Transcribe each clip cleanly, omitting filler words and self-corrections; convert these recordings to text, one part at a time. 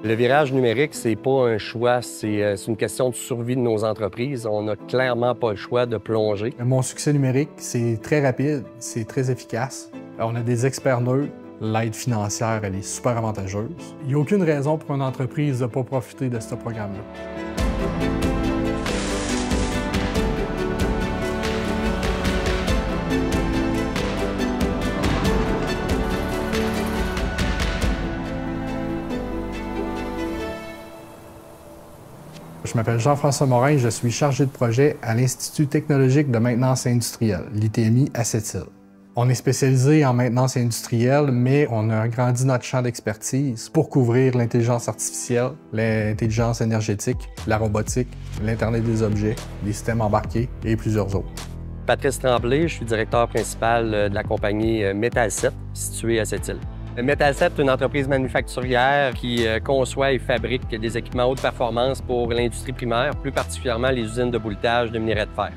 Le virage numérique, c'est pas un choix, c'est une question de survie de nos entreprises. On n'a clairement pas le choix de plonger. Mon succès numérique, c'est très rapide, c'est très efficace. On a des experts neutres. L'aide financière, elle est super avantageuse. Il n'y a aucune raison pour une entreprise de ne pas profiter de ce programme-là. Je m'appelle Jean-François Morin, je suis chargé de projet à l'Institut technologique de maintenance industrielle, l'ITMI à Sept-Îles. On est spécialisé en maintenance industrielle, mais on a agrandi notre champ d'expertise pour couvrir l'intelligence artificielle, l'intelligence énergétique, la robotique, l'Internet des objets, les systèmes embarqués et plusieurs autres. Patrice Tremblay, je suis directeur principal de la compagnie Metal7, située à Sept-Îles. Metal7 est une entreprise manufacturière qui conçoit et fabrique des équipements haute performance pour l'industrie primaire, plus particulièrement les usines de bouletage de minerais de fer.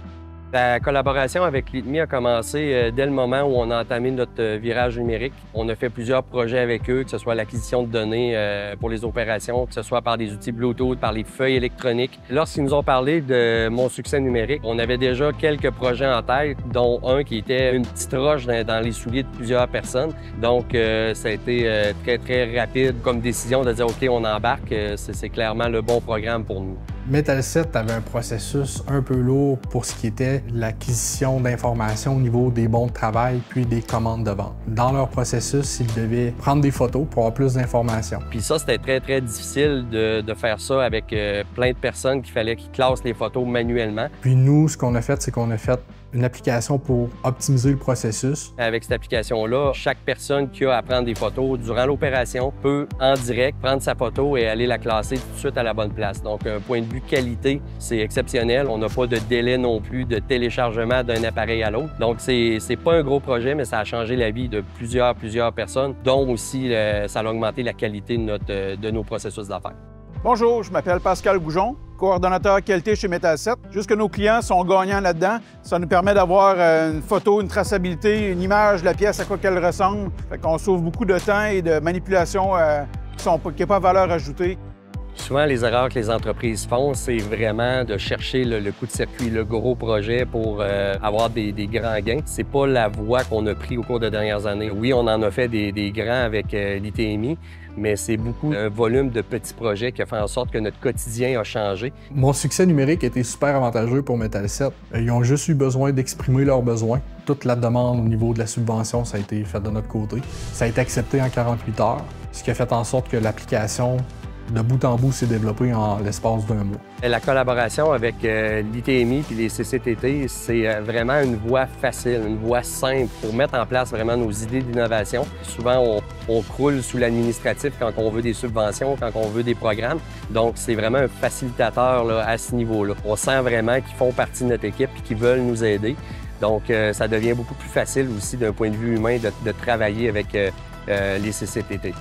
La collaboration avec l'ITMI a commencé dès le moment où on a entamé notre virage numérique. On a fait plusieurs projets avec eux, que ce soit l'acquisition de données pour les opérations, que ce soit par des outils Bluetooth, par les feuilles électroniques. Lorsqu'ils nous ont parlé de mon succès numérique, on avait déjà quelques projets en tête, dont un qui était une petite roche dans les souliers de plusieurs personnes. Donc, ça a été très rapide comme décision de dire « OK, on embarque ». C'est clairement le bon programme pour nous. Metal7 avait un processus un peu lourd pour ce qui était l'acquisition d'informations au niveau des bons de travail puis des commandes de vente. Dans leur processus, ils devaient prendre des photos pour avoir plus d'informations. Puis ça, c'était très difficile de faire ça avec plein de personnes qu'il fallait qu'ils classent les photos manuellement. Puis nous, ce qu'on a fait, c'est qu'on a fait une application pour optimiser le processus. Avec cette application-là, chaque personne qui a à prendre des photos durant l'opération peut, en direct, prendre sa photo et aller la classer tout de suite à la bonne place. Donc, un point de vue qualité, c'est exceptionnel. On n'a pas de délai non plus de téléchargement d'un appareil à l'autre. Donc, c'est pas un gros projet, mais ça a changé la vie de plusieurs personnes, dont aussi, ça a augmenté la qualité de nos processus d'affaires. Bonjour, je m'appelle Pascal Goujon, coordonnateur qualité chez Metal7. Juste que nos clients sont gagnants là-dedans. Ça nous permet d'avoir une photo, une traçabilité, une image de la pièce à quoi qu'elle ressemble. Fait qu'on sauve beaucoup de temps et de manipulation qui n'a pas de valeur ajoutée. Souvent, les erreurs que les entreprises font, c'est vraiment de chercher le coup de circuit, le gros projet pour avoir des grands gains. C'est pas la voie qu'on a pris au cours des dernières années. Oui, on en a fait des grands avec l'ITMI, mais c'est beaucoup un volume de petits projets qui a fait en sorte que notre quotidien a changé. Mon succès numérique était super avantageux pour Metal7. Ils ont juste eu besoin d'exprimer leurs besoins. Toute la demande au niveau de la subvention, ça a été fait de notre côté. Ça a été accepté en 48 heures, ce qui a fait en sorte que l'application de bout en bout s'est développée en l'espace d'un mois. La collaboration avec l'ITMI et les CCTT, c'est vraiment une voie facile, une voie simple pour mettre en place vraiment nos idées d'innovation. Souvent, on croule sous l'administratif quand on veut des subventions, quand on veut des programmes. Donc, c'est vraiment un facilitateur là, à ce niveau-là. On sent vraiment qu'ils font partie de notre équipe et qu'ils veulent nous aider. Donc, ça devient beaucoup plus facile aussi d'un point de vue humain de travailler avec les CCTT.